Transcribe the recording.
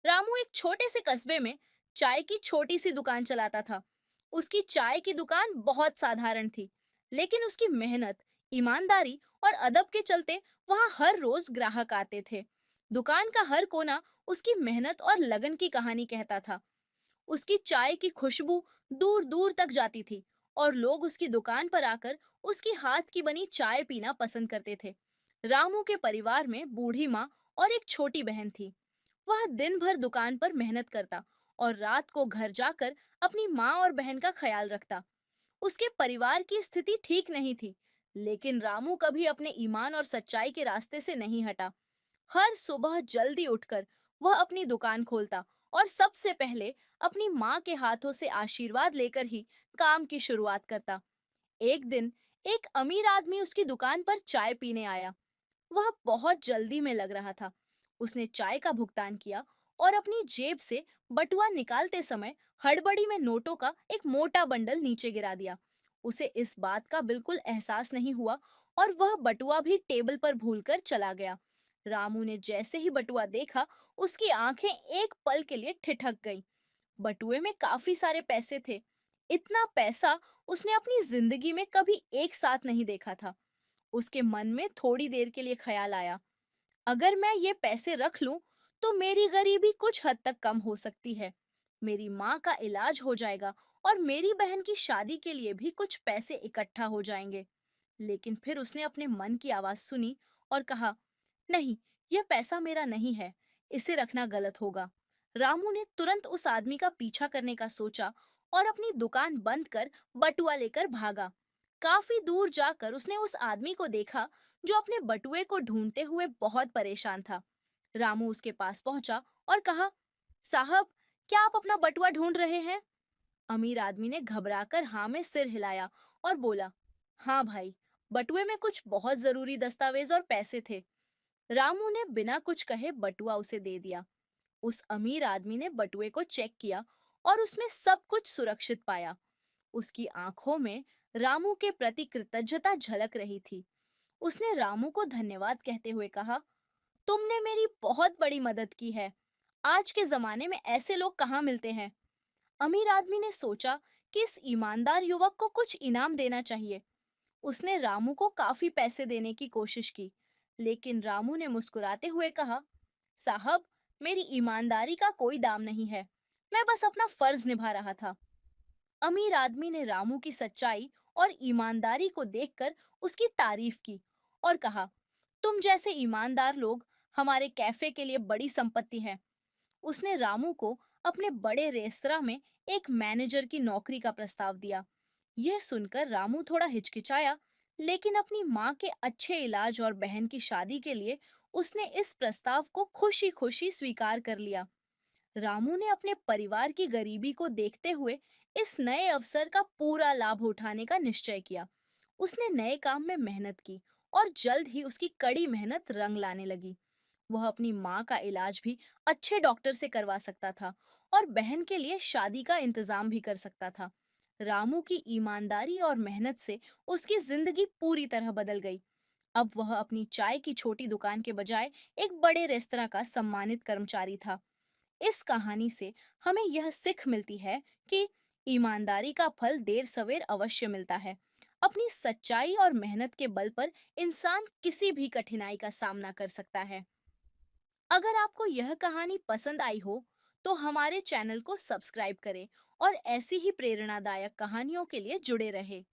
रामू एक छोटे से कस्बे में चाय की छोटी सी दुकान चलाता था। उसकी चाय की दुकान बहुत साधारण थी, लेकिन उसकी मेहनत, ईमानदारी और अदब के चलते वहां हर रोज ग्राहक आते थे। दुकान का हर कोना उसकी मेहनत और लगन की कहानी कहता था। उसकी चाय की खुशबू दूर दूर तक जाती थी और लोग उसकी दुकान पर आकर उसकी हाथ की बनी चाय पीना पसंद करते थे। रामू के परिवार में बूढ़ी माँ और एक छोटी बहन थी। वह दिन भर दुकान पर मेहनत करता और रात को घर जाकर अपनी माँ और बहन का ख्याल रखता। उसके परिवार की स्थिति ठीक नहीं थी, लेकिन रामू कभी अपने ईमान और सच्चाई के रास्ते से नहीं हटा। हर सुबह जल्दी उठकर वह अपनी दुकान खोलता और सबसे पहले अपनी माँ के हाथों से आशीर्वाद लेकर ही काम की शुरुआत करता। एक दिन एक अमीर आदमी उसकी दुकान पर चाय पीने आया। वह बहुत जल्दी में लग रहा था। उसने चाय का भुगतान किया और अपनी जेब से बटुआ निकालते समय हड़बड़ी में नोटों का एक मोटा बंडल नीचे गिरा दिया। उसे इस बात का बिल्कुल एहसास नहीं हुआ और वह बटुआ भी टेबल पर भूलकर चला गया। रामू ने जैसे ही बटुआ देखा, उसकी आंखें एक पल के लिए ठिठक गईं। बटुए में काफी सारे पैसे थे। इतना पैसा उसने अपनी जिंदगी में कभी एक साथ नहीं देखा था। उसके मन में थोड़ी देर के लिए ख्याल आया, अगर मैं ये पैसे रख लूं, तो मेरी गरीबी कुछ हद तक कम हो सकती है। मेरी माँ का इलाज हो जाएगा और मेरी बहन की शादी के लिए भी कुछ पैसे इकट्ठा हो जाएंगे। लेकिन फिर उसने अपने मन की आवाज सुनी और कहा, नहीं, यह पैसा मेरा नहीं है, इसे रखना गलत होगा। रामू ने तुरंत उस आदमी का पीछा करने का सोचा और अपनी दुकान बंद कर बटुआ लेकर भागा। काफी दूर जाकर उसने उस आदमी को देखा जो अपने बटुए को ढूंढते हुए बहुत परेशान था। रामू उसके पास पहुंचा और कहा, साहब, क्या आप अपना बटुआ ढूंढ रहे हैं? अमीर आदमी ने घबराकर हाँ में सिर हिलाया और बोला, हाँ भाई, बटुए में कुछ बहुत जरूरी दस्तावेज और पैसे थे। रामू ने बिना कुछ कहे बटुआ उसे दे दिया। उस अमीर आदमी ने बटुए को चेक किया और उसमें सब कुछ सुरक्षित पाया। उसकी आंखों में रामू के प्रति कृतज्ञता झलक रही थी। उसने रामू को धन्यवाद कहते हुए कहा, तुमने मेरी बहुत बड़ी मदद की है। आज के जमाने में ऐसे लोग कहाँ मिलते हैं। अमीर आदमी ने सोचा कि इस ईमानदार युवक को कुछ इनाम देना चाहिए। उसने रामू को काफी पैसे देने की कोशिश की, लेकिन रामू ने मुस्कुराते हुए कहा, साहब, मेरी ईमानदारी का कोई दाम नहीं है। मैं बस अपना फर्ज निभा रहा था। अमीर आदमी ने रामू की सच्चाई और ईमानदारी को देखकर उसकी तारीफ की और कहा, तुम जैसे ईमानदार लोग हमारे कैफे के लिए बड़ी संपत्ति हैं। उसने रामू को अपने बड़े रेस्तरां में एक मैनेजर की नौकरी का प्रस्ताव दिया। यह सुनकर रामू थोड़ा हिचकिचाया, लेकिन अपनी माँ के अच्छे इलाज और बहन की शादी के लिए उसने इस प्रस्ताव को खुशी खुशी स्वीकार कर लिया। रामू ने अपने परिवार की गरीबी को देखते हुए इस नए अवसर का पूरा लाभ उठाने का निश्चय किया। उसने नए काम में मेहनत की और जल्द ही उसकी कड़ी मेहनत रंग लाने लगी। वह अपनी माँ का इलाज भी अच्छे डॉक्टर से करवा सकता था और बहन के लिए शादी का इंतजाम भी कर सकता था। रामू की ईमानदारी और मेहनत से उसकी जिंदगी पूरी तरह बदल गई। अब वह अपनी चाय की छोटी दुकान के बजाय एक बड़े रेस्तरां का सम्मानित कर्मचारी था। इस कहानी से हमें यह सीख मिलती है कि ईमानदारी का फल देर सवेर अवश्य मिलता है। अपनी सच्चाई और मेहनत के बल पर इंसान किसी भी कठिनाई का सामना कर सकता है। अगर आपको यह कहानी पसंद आई हो, तो हमारे चैनल को सब्सक्राइब करें और ऐसी ही प्रेरणादायक कहानियों के लिए जुड़े रहें।